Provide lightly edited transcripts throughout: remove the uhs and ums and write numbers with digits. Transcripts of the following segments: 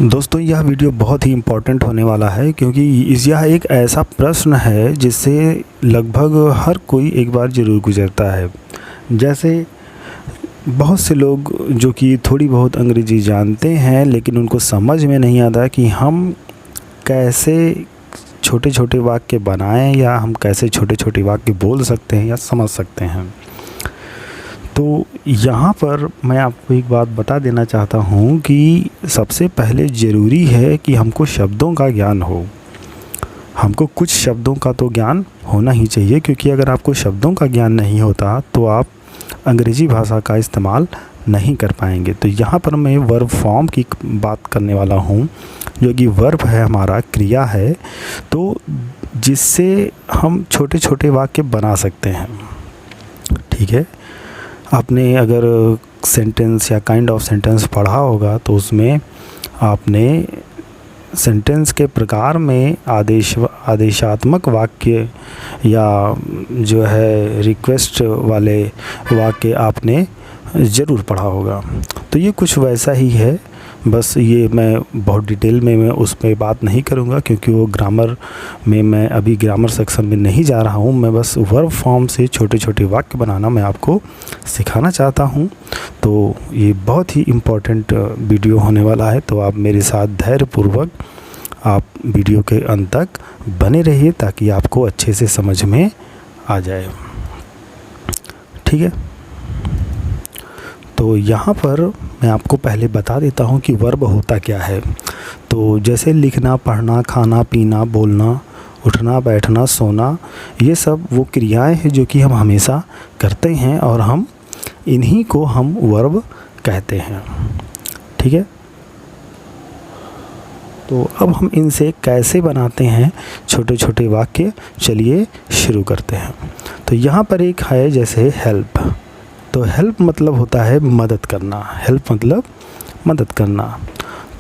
दोस्तों यह वीडियो बहुत ही इम्पोर्टेंट होने वाला है क्योंकि यह एक ऐसा प्रश्न है जिससे लगभग हर कोई एक बार ज़रूर गुजरता है। जैसे बहुत से लोग जो कि थोड़ी बहुत अंग्रेज़ी जानते हैं लेकिन उनको समझ में नहीं आता कि हम कैसे छोटे छोटे वाक्य बनाएं या हम कैसे छोटे छोटे वाक्य बोल सकते हैं या समझ सकते हैं। तो यहाँ पर मैं आपको एक बात बता देना चाहता हूँ कि सबसे पहले ज़रूरी है कि हमको शब्दों का ज्ञान हो। हमको कुछ शब्दों का तो ज्ञान होना ही चाहिए, क्योंकि अगर आपको शब्दों का ज्ञान नहीं होता तो आप अंग्रेज़ी भाषा का इस्तेमाल नहीं कर पाएंगे। तो यहाँ पर मैं वर्ब फॉर्म की बात करने वाला हूँ, जो कि वर्ब है, हमारा क्रिया है, तो जिससे हम छोटे छोटे वाक्य बना सकते हैं। ठीक है, आपने अगर सेंटेंस या काइंड ऑफ सेंटेंस पढ़ा होगा तो उसमें आपने सेंटेंस के प्रकार में आदेशात्मक वाक्य या जो है रिक्वेस्ट वाले वाक्य आपने ज़रूर पढ़ा होगा। तो ये कुछ वैसा ही है, बस ये मैं बहुत डिटेल में मैं उस पर बात नहीं करूँगा क्योंकि वो ग्रामर में मैं अभी ग्रामर सेक्शन में नहीं जा रहा हूँ। मैं बस वर्ब फॉर्म से छोटे छोटे वाक्य बनाना मैं आपको सिखाना चाहता हूँ। तो ये बहुत ही इम्पोर्टेंट वीडियो होने वाला है, तो आप मेरे साथ धैर्यपूर्वक आप वीडियो के अंत तक बने रहिए ताकि आपको अच्छे से समझ में आ जाए। ठीक है, तो यहाँ पर मैं आपको पहले बता देता हूँ कि वर्ब होता क्या है। तो जैसे लिखना, पढ़ना, खाना, पीना, बोलना, उठना, बैठना, सोना, ये सब वो क्रियाएं हैं जो कि हम हमेशा करते हैं और हम इन्हीं को हम वर्ब कहते हैं। ठीक है, तो अब हम इनसे कैसे बनाते हैं छोटे छोटे वाक्य, चलिए शुरू करते हैं। तो यहाँ पर एक है जैसे हेल्प। तो हेल्प मतलब होता है मदद करना। हेल्प मतलब मदद करना।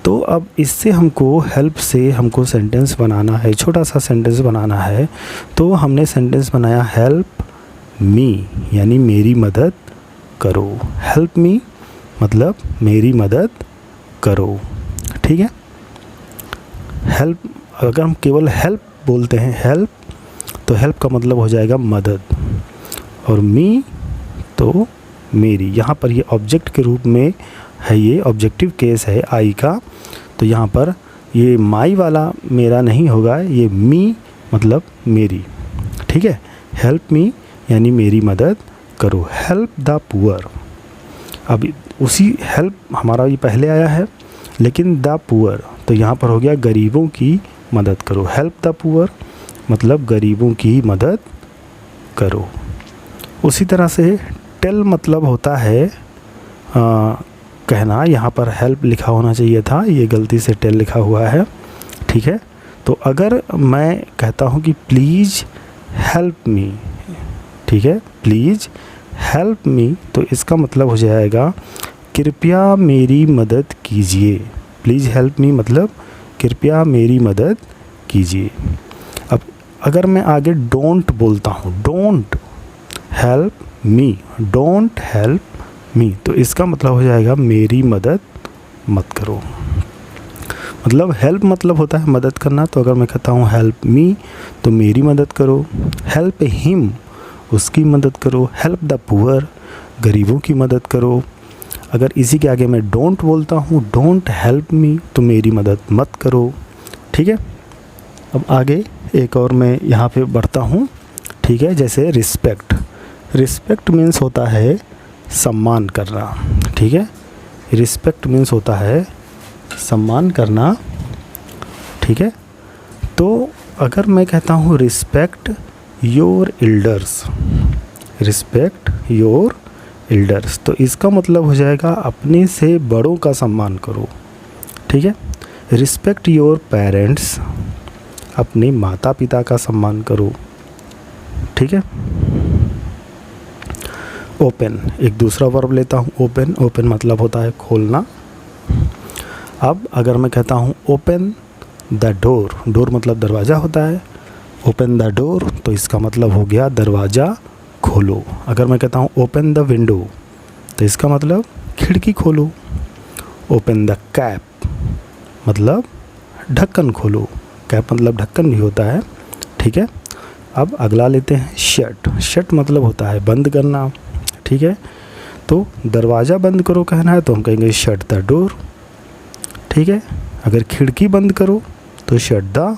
तो अब इससे हमको हेल्प से हमको सेंटेंस बनाना है, छोटा सा सेंटेंस बनाना है। तो हमने सेंटेंस बनाया हेल्प मी, यानी मेरी मदद करो। हेल्प मी मतलब मेरी मदद करो। ठीक है, हेल्प, अगर हम केवल हेल्प बोलते हैं हेल्प, तो हेल्प का मतलब हो जाएगा मदद, और मी तो मेरी। यहाँ पर ये ऑब्जेक्ट के रूप में है, ये ऑब्जेक्टिव केस है आई का। तो यहाँ पर ये माई वाला मेरा नहीं होगा, ये मी मतलब मेरी। ठीक है, हेल्प मी यानी मेरी मदद करो। हेल्प द पुअर, अब उसी हेल्प हमारा ये पहले आया है, लेकिन द पुअर तो यहाँ पर हो गया गरीबों की मदद करो। हेल्प द पुअर मतलब गरीबों की मदद करो। उसी तरह से टेल मतलब होता है कहना। यहाँ पर हेल्प लिखा होना चाहिए था, ये गलती से टेल लिखा हुआ है। ठीक है, तो अगर मैं कहता हूँ कि प्लीज़ हेल्प मी, ठीक है, प्लीज़ हेल्प मी, तो इसका मतलब हो जाएगा कृपया मेरी मदद कीजिए। प्लीज़ हेल्प मी मतलब कृपया मेरी मदद कीजिए। अब अगर मैं आगे डोंट बोलता हूँ, don't help me, don't help me, तो इसका मतलब हो जाएगा मेरी मदद मत करो। मतलब हेल्प मतलब होता है मदद करना, तो अगर मैं कहता हूँ हेल्प मी तो मेरी मदद करो। हेल्प हिम उसकी मदद करो। हेल्प द पुअर गरीबों की मदद करो। अगर इसी के आगे मैं डोंट बोलता हूँ, डोंट हेल्प मी, तो मेरी मदद मत करो। ठीक है, अब आगे एक और मैं यहाँ पे बढ़ता हूँ। ठीक है, जैसे रिस्पेक्ट। रिस्पेक्ट मीन्स होता है सम्मान करना। ठीक है, रिस्पेक्ट मीन्स होता है सम्मान करना। ठीक है, तो अगर मैं कहता हूँ respect your elders, respect your elders, तो इसका मतलब हो जाएगा अपने से बड़ों का सम्मान करो। ठीक है, रिस्पेक्ट योर पेरेंट्स, अपने माता पिता का सम्मान करो। ठीक है, ओपन एक दूसरा वर्ब लेता हूँ, ओपन। ओपन मतलब होता है खोलना। अब अगर मैं कहता हूँ ओपन द डोर, डोर मतलब दरवाज़ा होता है, ओपन द डोर, तो इसका मतलब हो गया दरवाज़ा खोलो। अगर मैं कहता हूँ ओपन द विंडो, तो इसका मतलब खिड़की खोलो। ओपन द कैप, मतलब ढक्कन खोलो, कैप मतलब ढक्कन भी होता है, ठीक है। अब अगला लेते हैं शट। शट मतलब होता है बंद करना, ठीक है। तो दरवाज़ा बंद करो कहना है तो हम कहेंगे शट द डोर, ठीक है। अगर खिड़की बंद करो तो शट द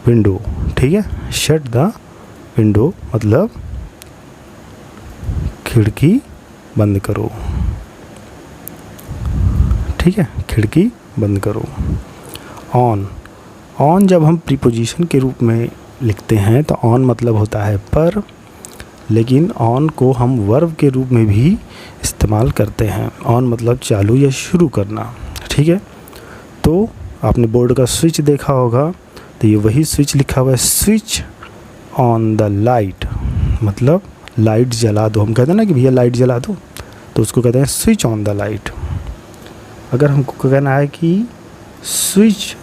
विंडो, ठीक है। शट द विंडो मतलब खिड़की बंद करो, ठीक है, खिड़की बंद करो। ऑन। ऑन जब हम प्रीपोजिशन के रूप में लिखते हैं तो ऑन मतलब होता है पर, लेकिन ऑन को हम वर्ब के रूप में भी इस्तेमाल करते हैं। ऑन मतलब चालू या शुरू करना, ठीक है। तो आपने बोर्ड का स्विच देखा होगा, तो ये वही स्विच लिखा हुआ है, स्विच ऑन द लाइट मतलब लाइट जला दो। हम कहते हैं ना कि भैया लाइट जला दो, तो उसको कहते हैं स्विच ऑन द लाइट। अगर हमको कहना है कि स्विच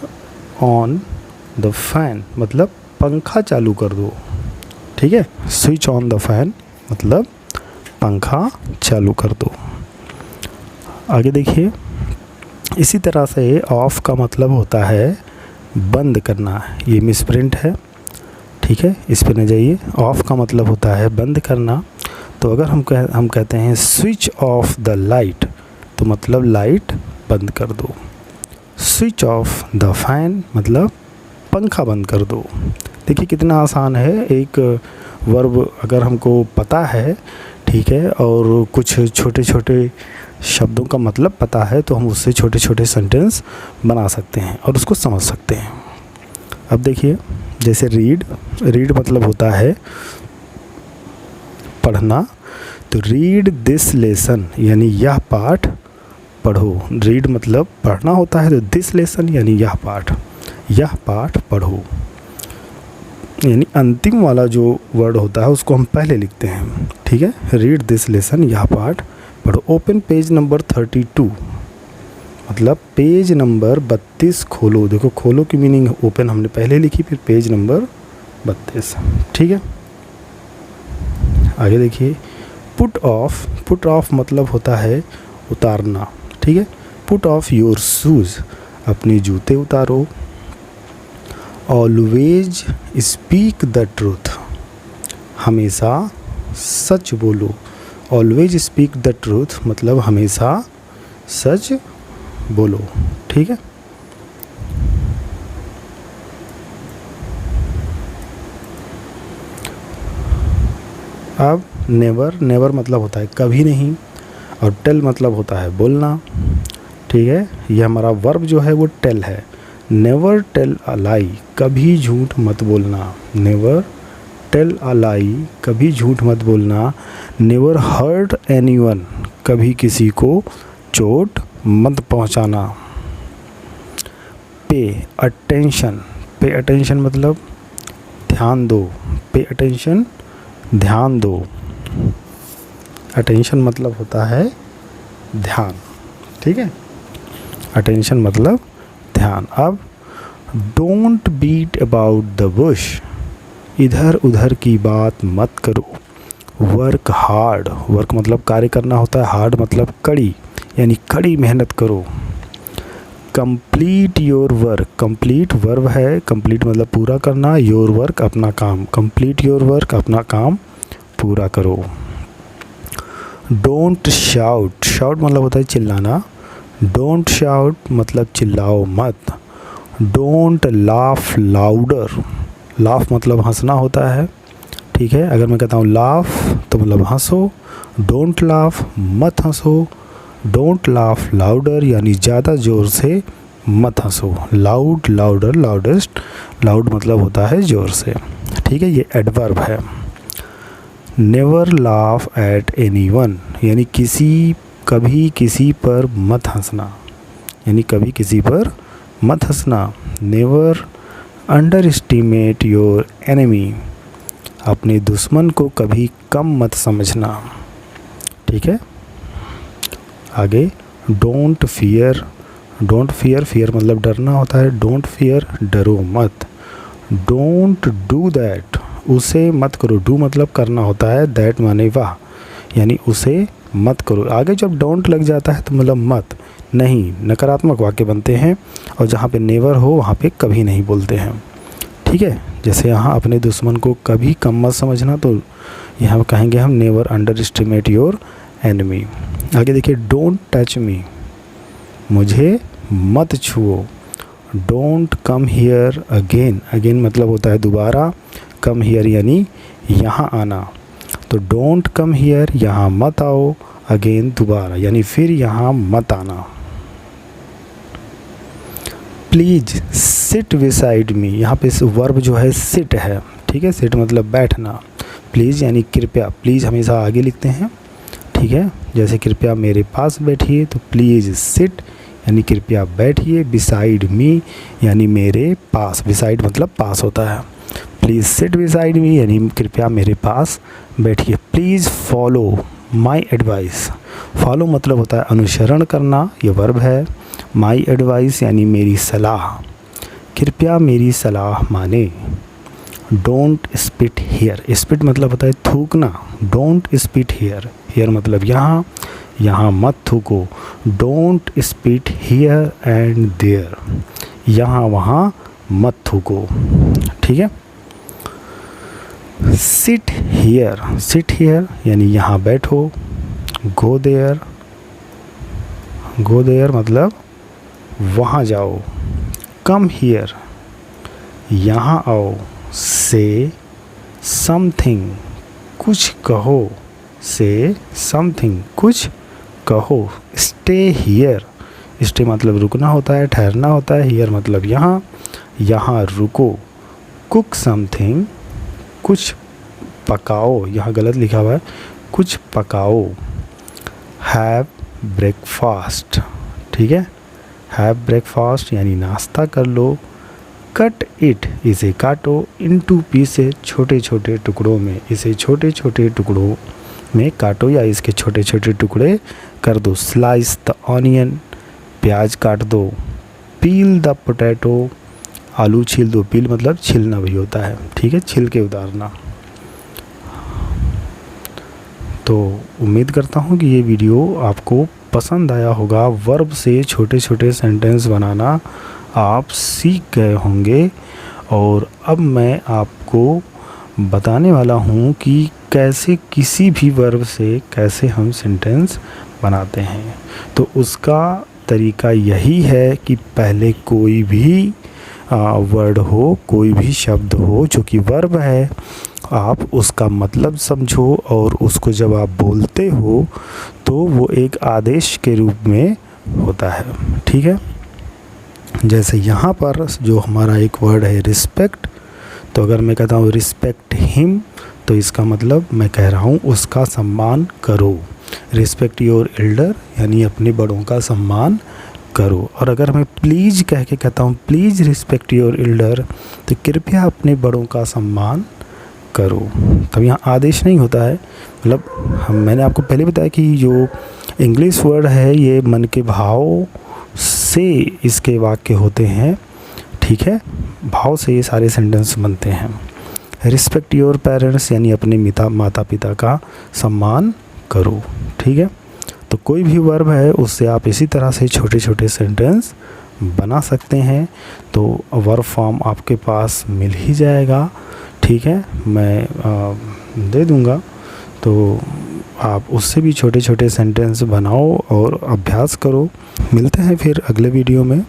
ऑन द फैन मतलब पंखा चालू कर दो, ठीक है। स्विच ऑन द फैन मतलब पंखा चालू कर दो। आगे देखिए, इसी तरह से ऑफ का मतलब होता है बंद करना। ये मिसप्रिंट है, ठीक है, इस पे न जाइए। ऑफ का मतलब होता है बंद करना। तो अगर हम कहते हैं स्विच ऑफ द लाइट तो मतलब लाइट बंद कर दो। स्विच ऑफ द फैन मतलब पंखा बंद कर दो। देखिए कितना आसान है। एक वर्ब अगर हमको पता है, ठीक है, और कुछ छोटे छोटे शब्दों का मतलब पता है तो हम उससे छोटे छोटे सेंटेंस बना सकते हैं और उसको समझ सकते हैं। अब देखिए जैसे रीड। रीड मतलब होता है पढ़ना, तो रीड दिस लेसन यानी यह पाठ पढ़ो। रीड मतलब पढ़ना होता है, तो दिस लेसन यानी यह पाठ पढ़ो। यानी अंतिम वाला जो वर्ड होता है उसको हम पहले लिखते हैं, ठीक है। रीड दिस लेसन यह पाठ पढ़ो। ओपन पेज नंबर 32 मतलब पेज नंबर 32 खोलो। देखो खोलो की मीनिंग ओपन हमने पहले लिखी, फिर पेज नंबर 32, ठीक है। आगे देखिए पुट ऑफ। पुट ऑफ मतलब होता है उतारना, ठीक है। पुट ऑफ योर शूज़ अपने जूते उतारो। ऑलवेज स्पीक द ट्रूथ हमेशा सच बोलो। ऑलवेज स्पीक द ट्रूथ मतलब हमेशा सच बोलो, ठीक है। अब नेवर। नेवर मतलब होता है कभी नहीं, और टेल मतलब होता है बोलना, ठीक है। ये हमारा वर्ब जो है वो टेल है। नेवर टेल अ लाई कभी झूठ मत बोलना। नेवर टेल अ लाई कभी झूठ मत बोलना। नेवर हर्ट एनीवन कभी किसी को चोट मत पहुंचाना। Pay attention. पे अटेंशन मतलब ध्यान दो। पे अटेंशन ध्यान दो। अटेंशन मतलब होता है ध्यान, ठीक है। अटेंशन मतलब ध्यान। अब don't beat about the bush इधर उधर की बात मत करो। Work hard. वर्क मतलब कार्य करना होता है, हार्ड मतलब कड़ी, यानी कड़ी मेहनत करो। Complete your work. Complete verb है, कंप्लीट मतलब पूरा करना, योर वर्क अपना काम। कंप्लीट योर वर्क अपना काम पूरा करो। Don't shout. शाउट मतलब होता है चिल्लाना। डोंट शाउट मतलब चिल्लाओ मत। Don't laugh louder. लाफ मतलब हंसना होता है, ठीक है। अगर मैं कहता हूँ लाफ तो मतलब हंसो। डोंट लाफ मत हंसो। डोंट लाफ लाउडर यानी ज़्यादा ज़ोर से मत हंसो। Loud louder loudest. लाउड मतलब होता है ज़ोर से, ठीक है। ये एडवर्ब है। नेवर लाफ एट एनीवन यानी कभी किसी पर मत हंसना, यानी कभी किसी पर मत हंसना। Never underestimate your enemy अपने दुश्मन को कभी कम मत समझना, ठीक है। आगे don't fear. Don't fear. Fear मतलब डरना होता है। डोंट फियर डरो मत। डोंट डू दैट उसे मत करो। डू मतलब करना होता है, दैट माने वह, यानी उसे मत करो। आगे जब डोंट लग जाता है तो मतलब मत, नहीं, नकारात्मक वाक्य बनते हैं। और जहाँ पे नेवर हो वहाँ पे कभी नहीं बोलते हैं, ठीक है। जैसे यहाँ अपने दुश्मन को कभी कम मत समझना, तो यहाँ कहेंगे हम never underestimate your enemy. आगे देखिए, डोंट टच मी, मुझे मत छुओ। Don't come here again, again मतलब होता है दोबारा, कम हियर यानी यहाँ आना। तो डोंट कम हियर, यहाँ मत आओ, अगेन दोबारा यानी फिर यहाँ मत आना। प्लीज़ सिट बिसाइड मी, यहाँ पे वर्ब जो है सिट है, ठीक है। सिट मतलब बैठना, प्लीज़ यानी कृपया, प्लीज़ हमेशा आगे लिखते हैं, ठीक है। जैसे कृपया मेरे पास बैठिए, तो प्लीज़ सिट यानी कृपया बैठिए, बिसाइड मी यानी मेरे पास, बिसाइड मतलब पास होता है। प्लीज़ सिट बिसाइड मी यानी कृपया मेरे पास बैठिए। Please follow my advice, follow मतलब होता है अनुसरण करना, ये वर्ब है। माई एडवाइस यानी मेरी सलाह, कृपया मेरी सलाह माने। डोंट स्पिट हियर, स्पिट मतलब होता है थूकना, डोंट स्पिट हियर, हियर मतलब यहाँ, यहाँ मत थूको। Don't spit here and there, यहाँ वहाँ मत थूको, ठीक है। सिट हियर, सिट हियर यानी यहाँ बैठो। गो देयर, गो देयर मतलब वहाँ जाओ। कम हियर, यहाँ आओ। से समथिंग, कुछ कहो। से समथिंग, कुछ कहो। स्टे हियर, स्टे मतलब रुकना होता है, ठहरना होता है। हियर मतलब यहाँ, यहाँ रुको। कुक समथिंग, कुछ पकाओ, यहाँ गलत लिखा हुआ है, कुछ पकाओ। हैव ब्रेकफास्ट, ठीक है। हैव ब्रेकफास्ट यानी नाश्ता कर लो। कट इट, इसे काटो। इनटू पीसेस, छोटे छोटे टुकड़ों में, इसे छोटे छोटे टुकड़ों में काटो या इसके छोटे छोटे टुकड़े कर दो। स्लाइस द ऑनियन, प्याज काट दो। पील द पोटैटो, आलू छील दो। पील मतलब छिलना भी होता है, ठीक है, छिल के उतारना। तो उम्मीद करता हूँ कि ये वीडियो आपको पसंद आया होगा। वर्ब से छोटे छोटे सेंटेंस बनाना आप सीख गए होंगे। और अब मैं आपको बताने वाला हूँ कि कैसे किसी भी वर्ब से कैसे हम सेंटेंस बनाते हैं। तो उसका तरीका यही है कि पहले कोई भी वर्ड हो, कोई भी शब्द हो जो कि वर्ब है, आप उसका मतलब समझो और उसको जब आप बोलते हो तो वो एक आदेश के रूप में होता है, ठीक है। जैसे यहाँ पर जो हमारा एक वर्ड है रिस्पेक्ट, तो अगर मैं कहता हूँ रिस्पेक्ट हिम, तो इसका मतलब मैं कह रहा हूँ उसका सम्मान करो। रिस्पेक्ट योर एल्डर यानी अपने बड़ों का सम्मान करो। और अगर मैं प्लीज़ कह के कहता हूँ प्लीज़ रिस्पेक्ट योर एल्डर, तो कृपया अपने बड़ों का सम्मान करो। तब यहाँ आदेश नहीं होता है, मतलब मैंने आपको पहले बताया कि जो इंग्लिश वर्ड है ये मन के भाव से इसके वाक्य होते हैं, ठीक है। भाव से ये सारे सेंटेंस बनते हैं। रिस्पेक्ट योर पेरेंट्स यानी अपने माता पिता का सम्मान करो, ठीक है। तो कोई भी वर्ब है उससे आप इसी तरह से छोटे छोटे सेंटेंस बना सकते हैं। तो वर्ब फॉर्म आपके पास मिल ही जाएगा, ठीक है, मैं दे दूँगा। तो आप उससे भी छोटे छोटे सेंटेंस बनाओ और अभ्यास करो। मिलते हैं फिर अगले वीडियो में,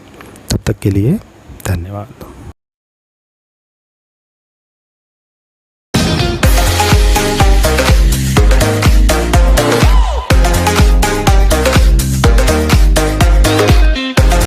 तब तक के लिए धन्यवाद।